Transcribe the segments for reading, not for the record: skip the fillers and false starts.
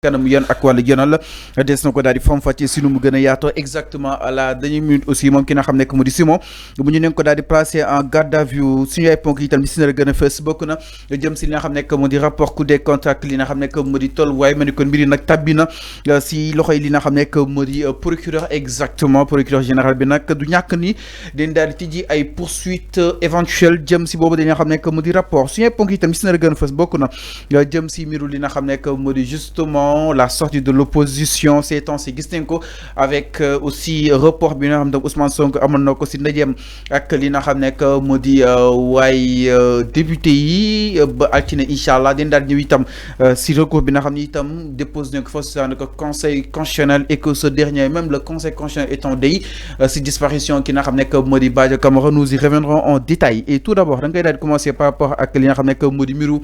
kanam yoon ak wàllu yoonal des na ko daal di faram-fàccee si nu mu gën a yaatoo exactement à la dernière minute aussi moom ki nga xam nekk mu di Simon bu ñu ne ko daal di placé en garde à vue suñu ay ponk itam si na gën a fës bokk na jëm si li nga xam nekk mu di rapport Cour des comptes ak li nga xam nekk mu di tolluwaay ma ne kon mbiri nag tabbi na si loxoy li nga xam nekk mu di procureur exactement procureur général bi nag du ñàkk ni dañ daal di tijji ay poursuites éventuelles jëm si boobu dañoo xam nekk mu di rapport suñu ay ponk itam si na gën a fës bokk na jëm si mbiru li nga xam nekk mu di justement la sortie de l'opposition ces temps-ci gis nañ ko avec aussi report bi nga xam ne Ousmane Sonko amoon na ko si ndajeem ak li nga xam nekk mu di waay député yi ba altine incha allah dañ daal ñëw itam si recours bi nga xam ne itam déposé nañ ko fa sànni ko conseil constitutionnel et que ce dernier même le conseil constitutionnel étant day si disparition ki nga xam nekk mu di Badio Camara nous y reviendrons en détail et tout d'abord da ngay daal di commencer par rapport ak li nga xam nekk mu di mbiru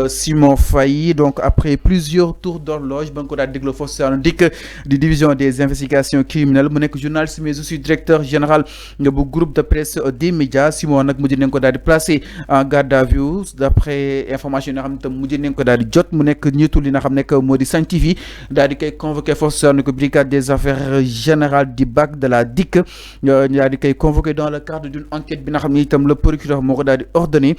Simon Faye donc après plusieurs tours d'horloge ba nga ko daal déglu foofu si dikk di division des investigations criminelles mu nekk journaliste mais aussi directeur général bu groupe de presse des médias Simon nag mujj nañ ko daal di placé en garde à vue d'après information yi nga xam ne tam mujj nañ ko daal di jot mu nekk njiitu li nga xam nekk moo di Sen TV daal di koy convoqué foofu si ko brigade des affaires générales du BAC de la DIC daal di koy convoqué dans le cadre d'une enquête bi nga xam ne itam le procureur moo ko daal di ordonné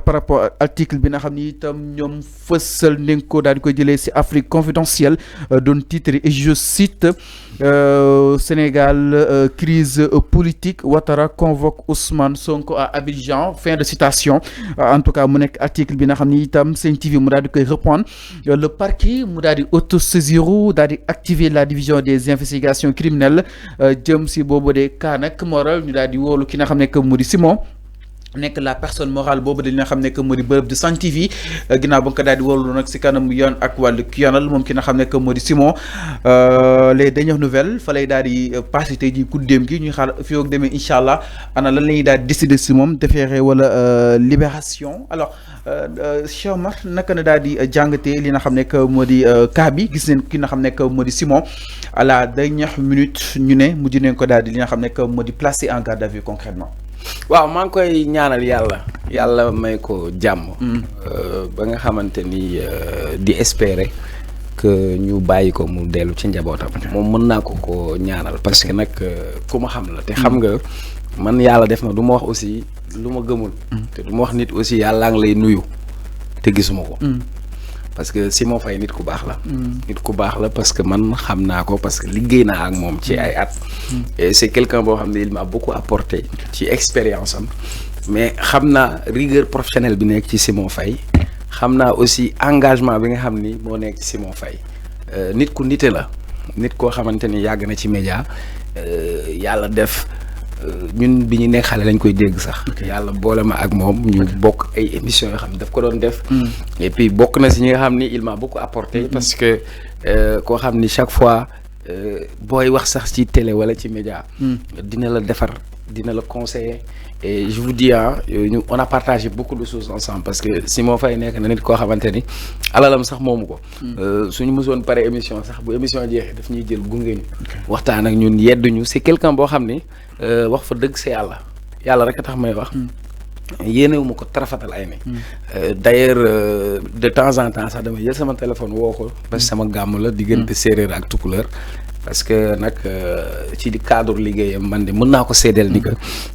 par rapport à article bi nga xam ne itam ñoom fësal nañ ko daal di koy jëlee si Afrique confidentielle doon titre et je cite Sénégal crise politique Ouattara convoque Ousmane Sonko à Abidjan fin de citation en tout cas mu nekk article bi nga xam ni itam Sen TV mu daal di koy reprendre le parquet mu daal di autosaisiru daal di activer la division des investigations criminelles jëm si boobu de cas nag moral ñu daal di wóolu ki nga xam ne que mu di Simon nekk la personne morale boobu dañ nga xam ne que moo di bërëb de Sen TV ginnaaw ba nga ko daal di wóorlu nag si kanam yoon ak wàllu yoonal moom ki nga xam ne que moo di Simon les dernières nouvelles fa lay daal di passé tey jii guddeem gi ñuy xaar fii ak demee incha allah ana lan la ñuy daal di décider si moom déféré wala libération alors Cheikh Omar naka na daal di jàngatee li nga xam ne que moo di cas bi gis neen ki nga xam ne que moo di Simon à la dernière minute ñu ne mujj neen ko daal di li nga xam ne que moo di placé en garde à vue concrètement waaw maa ngi koy ñaanal yàlla may ko jàmm ba nga xamante ni di espérer que ñu bàyyi ko mu dellu ci njabootam moom mën naa ko ñaanal parce que nag ku ma xam la te xam nga man yàlla def na du ma wax aussi lu ma gëmul te du ma wax nit aussi yàllaa ngi lay nuyu te gisuma ko parce que Simon Faye nit ku baax la nit ku baax la parce que man xam naa ko parce que liggéey naa ak moom ci ay at et c'est quelqu'un boo xam ne il m'a beaucoup apporté ci expérience am mais xam naa rigueur professionnelle bi nekk ci Simon Faye xam naa aussi engagement bi nga xam ni moo nekk ci Simon Faye nit ku nite la nit koo xamante ni yàgg na ci média yàlla def ñun bi ñu nekk xale lañ koy dégg sax yàlla boole ma ak moom ñu bokk ay émissions yoo xam ne daf ko doon def et puis bokk na si ñi nga xam ni il m'a beaucoup apporté parce que koo xam ni chaque fois booy wax sax ci télé wala ci média dina la defar dina la conseiller et je vous dis ñu on a partagé beaucoup de choses ensemble parce que Simon Faye nekk na nit koo xamante ni alalam sax moomu ko suñu mësoon pare émission sax bu émission jeexee daf ñuy jël gunge ñu waxtaan ak ñun yedduñu c'est quelqu'un boo xam ni wax fa dëgg c'est yàlla rek a tax may wax yéenewuma ko tarafatal ay ne d'ailleurs de temps en temps sax dama jël sama téléphone woo ko parce que sama gàmm la diggante séeréer ak tukulóor parce que nag ci di cadre liggéeyam man de mën naa ko seedeel ni que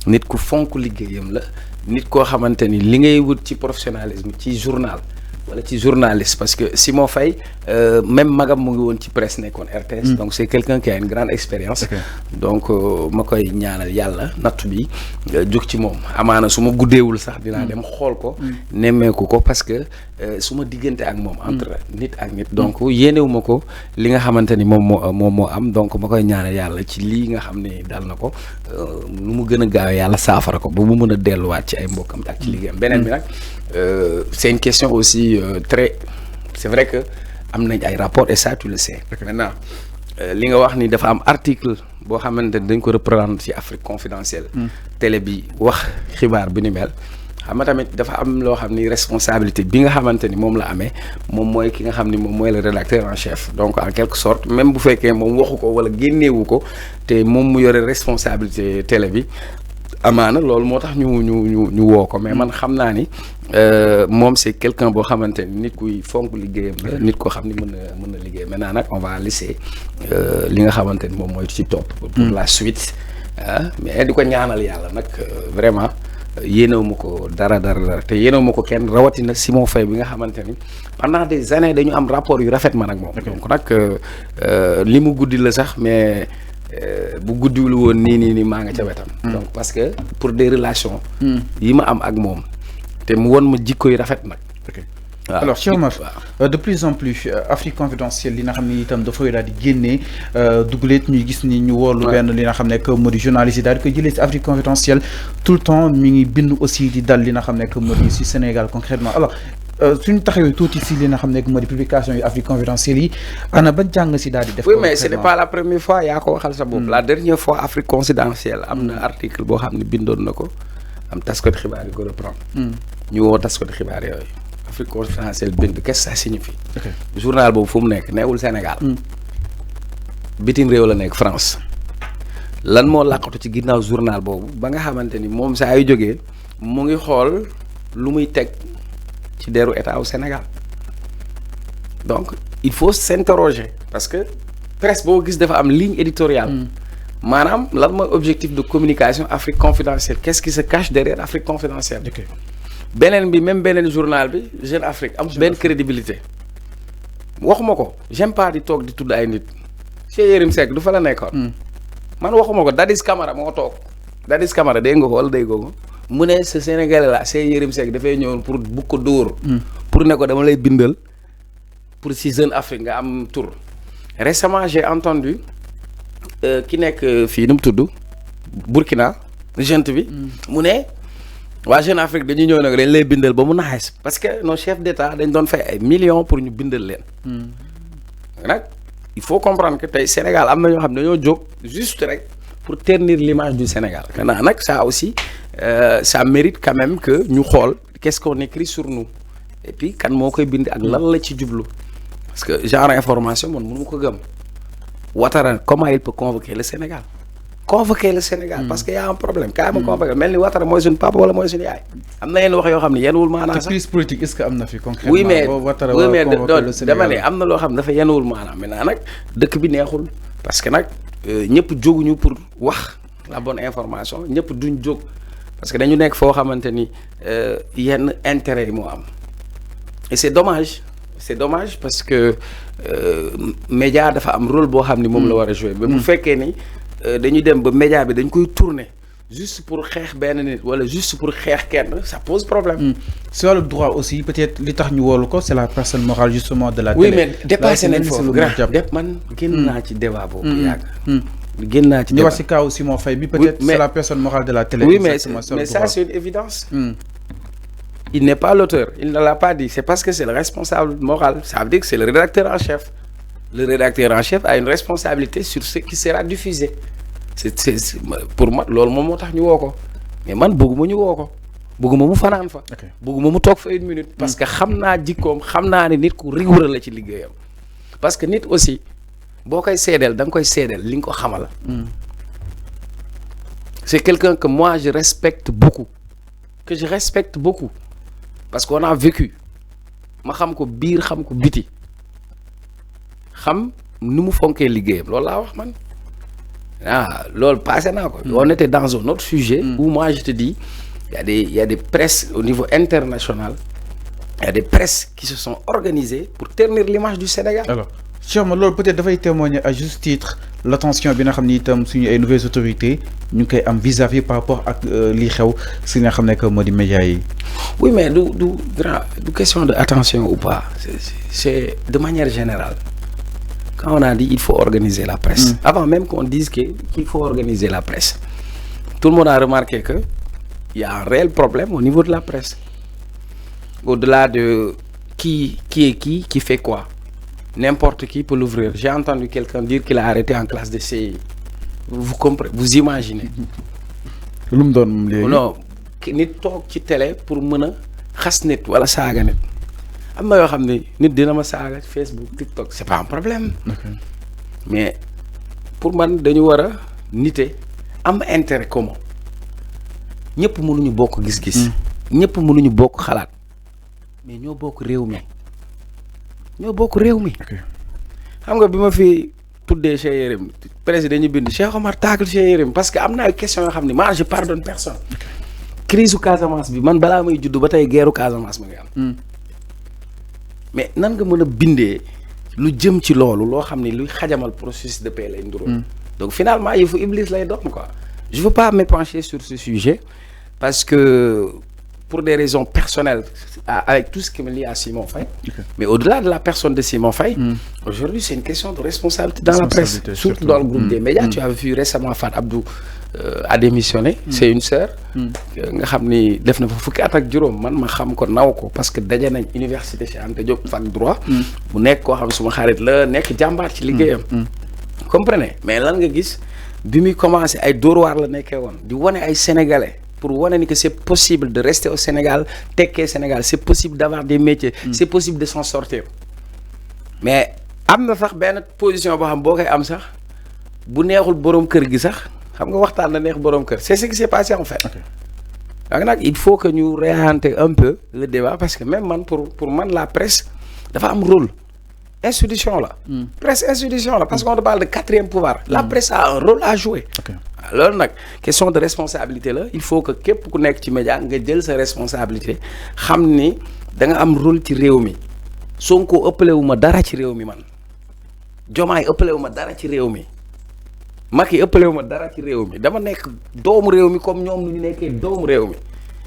nit ku fonk liggéeyam la nit koo xamante ni li ngay wut ci professionnalisme ci journal wala ci journaliste parce que Simon Faye même magam mu ngi woon ci presse nekkoon RTS donc c'est quelqu'un qui a une grande expérience donc ma koy ñaanal yàlla nattu bi jóg ci moom amaana su ma guddeewul sax dinaa dem xool ko nemmeeku ko parce que su ma diggante ak moom entre nit ak nit donc yéenewuma ko li nga xamante ni moom moo am donc ma koy ñaanal yàlla ci lii nga xam ne dal na ko lu mu gën a gaawee yàlla saafara ko ba mu mën a delluwaat ci ay mbokkam ak ci liggéeyam beneen bi nag c'est une question aussi très c'est vrai que am nañ ay rapports et ça tu le sais maintenant li nga wax ni dafa am article boo xamante ni dañ ko reprendre ci Afrique confidentielle télé bi wax xibaar bi ni mel xam nga tamit dafa am loo xam ni responsabilité bi nga xamante ni moom la amee moom mooy ki nga xam ni moom mooy le rédacteur en chef donc en quelque sorte même bu fekkee moom waxu ko wala génneewu ko te moom mu yore responsabilité télé bi amaana loolu moo tax ñu woo ko mais man xam naa ni moom c'est quelqu'un boo xamante ni nit kuy fonk liggéeyam la nit koo xam ni mën na liggéey maintenant nag on va laisser li nga xamante ni moom mooy ci topp pour la suite mais di ko ñaanal yàlla nag vraiment yéenewu ma ko dara te yéenewu ma ko kenn rawatina Simon Faye bi nga xamante ni pendant des années dañu am rapport yu rafet man ak moom donc nag li mu guddi la sax mais bu guddiwul woon nii maa nga ca wetam donc parce que pour des relations yi ma am ak moom te mu won ma jikko yu rafet nag alors Cheikh Omar de plus en plus Afrique confidentielle li nga xam ne itam dafay daal di génnee duguleet ñuy gis ni ñu woolu benn li nga xam ne que moo di journaliste yi daal di koy jëlee si Afrique confidentielle tout le temps mi ngi bind aussi di dal li nga xam ne que moo di si Sénégal concrètement alors suñu taxawee tuuti si li nga xam ne que moo di publication yi Afrique confidentielle yi ana ba jàng si daal di def. oui mais ce n'est pas la première fois yaa ko waxal sa bopp. la dernière fois Afrique confidentielle am na article boo xam ne bindoon na ko am taskati xibaar yi ko reprendre. ñu woo taskati xibaar yooyu. Afrique confidentielle bind qu'est-ce que ça signifie. journal boobu fu mu nekk neewul Sénégal. bitim réew la nekk France. lan moo làqatu ci ginnaaw journal boobu ba nga xamante ni moom saa yu jógee mu ngi xool lu muy teg ci deru état au Sénégal donc il faut s'interroger parce que presse boo gis dafa am ligne éditoriale. maanaam lan mooy objectif de communication Afrique confidentielle qu'est-ce qui se cache derrière Afrique confidentielle. beneen bi même beneen journal bi Jeune Afrique am benn crédibilité waxuma ko j'aime pas di toog di tudd ay nit Cheikh Yérim Seck du fa la nekkoon man waxuma ko Dadis Camara moo toog Dadis Camara dégg nga ko wala dégg nga ko mu ne ce Sénégalais là Cheikh Yérim Seck dafay ñëwoon pour bu ko dóor pour ne ko dama lay bindal pour si Jeune Afrique nga am tour récemment j'ai entendu ki nekk fii nu mu tudd Burkina gente bi mu ne waa Jeune Afrique dañuy ñëw nag dañ lay bindal ba mu naxees parce que nos chefs d'État dañ doon fay ay millions pour ñu bindal leen nag il faut comprendre que tey Sénégal am na ñoo xam ne dañoo jóg juste rek pour ternir l'image du Sénégal maintenant nag ça aussi ça mérite quand même que ñu xool qu'est-ce qu'on écrit sur nous et puis kan moo koy bind ak lan la ci jublu parce que genre information man mënu ma ko gëm Ouattara comment il peut convoquer le Sénégal parce que y a un problème kaay ma convoqué mel ni Ouattara mooy suñu papa wala mooy suñu yaay am na yenn wax yoo xam ne yenuwul maanaam sax crise politique est-ce que am na fi concrètement oui mais dama ne am na loo xam ne dafa yenuwul maanaam maintenant nag dëkk bi neexul parce que nag ñëpp jóguñu pour wax la bonne information ñëpp duñ jóg parce que dañu nekk foo xamante ni yenn intérêt yi moo am et c'est dommage parce que média dafa am rôle boo xam ni moom la war a jouer mais bu fekkee ni dañuy dem ba média bi dañ koy tourner juste pour xeex benn nit wala juste pour xeex kenn ça pose problème. sur le droit aussi peut-être li tax ñu woolu ko c'est la personne morale justement de la télé. oui mais dépassé nañ foofu man génn naa ci débat boobu yàgg. génn naa ci débat ñu wax ci kaw Simon Faye bi peut-être c'est la personne morale de la télé. oui mais ça c'est une évidence. Il n'est pas l'auteur, il ne l'a pas dit. C'est parce que c'est le responsable moral. Ça veut dire que c'est le rédacteur en chef. Le rédacteur en chef a une responsabilité sur ce qui sera diffusé. Pour moi, loolu moom moo tax ñu woo ko mais man bëgguma ñu woo ko bëgguma mu fanaan fa. bëgguma mu toog fa une minute. parce que xam naa jikkoom xam naa ne nit ku rigoureux la ci liggéeyam. parce que nit aussi boo koy seedeel da nga koy seedeel li nga ko xamal. C'est quelqu'un que moi je respecte beaucoup. Parce qu'on a vécu ma xam ko biir xam ko biti xam nu mu fonkee liggéeyam loolu laa wax man loolu passé naa ko. on était dans un autre sujet. où moi je te dis il y a des presses au niveau international il y a des presses qui se sont organisées pour ternir l'image du Sénégal. alors Cheikh ma loolu peut-être dafay témoigner à juste titre l'attention bi nga xam ni itam suñu ay nouvelles autorités ñu ngi koy am vis-à-vis par rapport ak lii xew si nga xam ne que moo di médias yi. oui mais du question de attention ou pas c'est de manière générale quand on a dit il faut organiser la presse. avant même qu'on dise qu'il faut organiser la presse tout le monde a remarqué que il y a un réel problème au niveau de la presse au-delà de qui fait quoi. N'importe qui peut l'ouvrir. J'ai entendu quelqu'un dire qu'il a arrêté en classe de CI. Vous comprenez, vous imaginez. Non, nit toog ci télé pour mën a xas nit wala saaga nit. am na yoo xam ne nit dina ma saaga Facebook TikTok c'est pas un problème. mais pour man dañu war a nite am intérêt commun. ñëpp mënuñu bokk gis-gis. ñëpp mënuñu bokk xalaat mais ñoo bokk réew mi xam nga bi ma fi tuddee Cheikh Yérim président ñu bind Cheikh Omar tacle Cheikh Yérim parce que am na ay questions yoo xam ne moi je pardonne personne. crise u Casamance bi man balaa may judd ba tey guerru Casamance ma ngi am. mais nan nga mën a bindee lu jëm ci loolu loo xam ne luy xajamal processus de paix lay nduróo. donc finalement il faut Iblis lay doon quoi. je veux pas m'épancher sur ce sujet parce que pour des raisons personnelles avec tout ce qui me lie à Simon Faye. Mais au-delà de la personne de Simon Faye, aujourd'hui c'est une question de responsabilité dans la presse, surtout dans le groupe des médias. Tu as vu récemment Fat Abdou a démissionné. C'est une sœur nga xam ni def na fa fukki at ak juróom man ma xam ko naw ko parce que daje nañ université Cheikh Anta Diop fac droit mu nekk koo xam suma xarit la nekk jàmbaar ci liggéeyam. Comprenez mais lan nga gis bi muy commencé ay dóor waar la nekkee woon di wane ay sénégalais pour wane que c'est possible de rester au Sénégal tekkee Sénégal c'est possible d'avoir des métiers c'est possible de s'en sortir mais am na sax benn position boo xam boo koy am sax bu neexul borom kër gi sax xam nga waxtaan na neex borom kër c'est ce qui s'est passé en fait. Donc nag il faut que ñu réorienter un peu le débat parce que même man pour man la presse dafa am rôle institution la presse institution la parce qu'on te parle de quatrième pouvoir la presse a un rôle à jouer. loolu nag question de responsabilité la il faut que képp ku nekk ci média nga jël sa responsabilité xam ni da nga am rôle ci réew mi Sonko ëppalewu ma dara ci réew mi man Diomaye ëppalewu ma dara ci réew mi Macky ëppalewu ma dara ci réew mi dama nekk doomu réew mi comme ñoom lu ñu nekkee doomu réew mi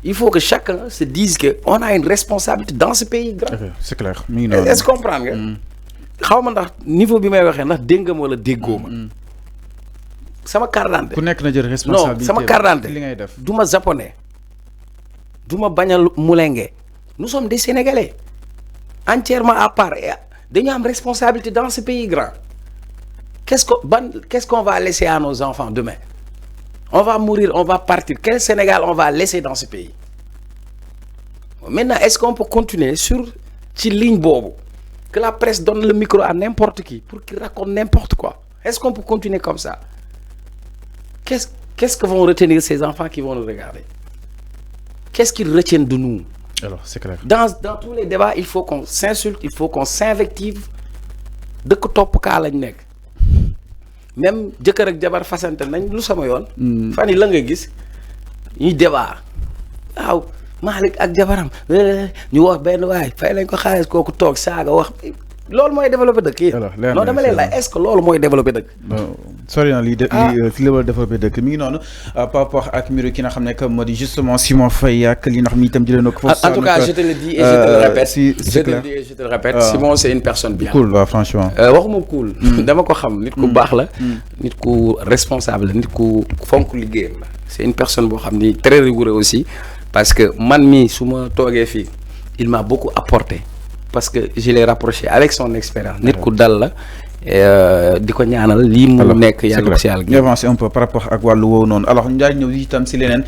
il faut que chacun se dise que on a une responsabilité dans ce pays grand. C'est clair mi ngi noonu est-ce que comprendre nga. xaw ma ndax niveau bi may waxee ndax dégg nga ma wala déggoo ma. sama carte d'identité ku nekk na jël responsabilité non sama carte d'identité li ngay def du ma japonais du ma bañ a mulenge nous sommes des sénégalais entièrement à part et dañu am responsabilité dans ce pays grand qu'est-ce qu'on va laisser à nos enfants demain on va mourir on va partir quel Sénégal on va laisser dans ce pays maintenant est-ce qu'on peut continuer sur ci ligne boobu que la presse donne le micro à n'importe qui pour qu'il raconte n'importe quoi est-ce qu'on peut continuer comme ça qu'est-ce que vont retenir ces enfants qui vont nous regarder qu'est-ce qu'ils retiennent de nous alors c'est clair dans tous les débats il faut qu'on s'insulte il faut qu'on s'invective dëkk topp kaa lañ nekk même jëkkër ak jabar fasante nañ lu sama yoon fan yi la nga gis ñuy débat waaw Malick ak jabaram ñu wax benn waay fay lañ ko xaalis kooku toog saaga wax loolu mooy développé dëkk yi non dama leen laaj est-ce que loolu mooy développé dëkk sori na lii li la développé dëkk mi ngi noonu par rapport ak mbiru ki nga xam ne que moo di justement Simon Faye ak li nga xam ni itam jëlee na ko foofu en tout cas je te le dis et je te le répète je te le dis et je te le répète Simon c'est une personne bien cool waaw franchement waxuma cool dama ko xam nit ku baax la nit ku responsable la nit ku fonk liggéeyam la c'est une personne boo xam ni très rigoureux aussi parce que man mii su ma toogee fii il m'a beaucoup apporté parce que je l'ai rapproché avec son expérience nit ku dal la di ko ñaanal lii mu nekk yàlla ko si yàlla ñu avancer un peu par rapport ak wàllu woowu noonu alors Ndiaye ñëw itam si leneen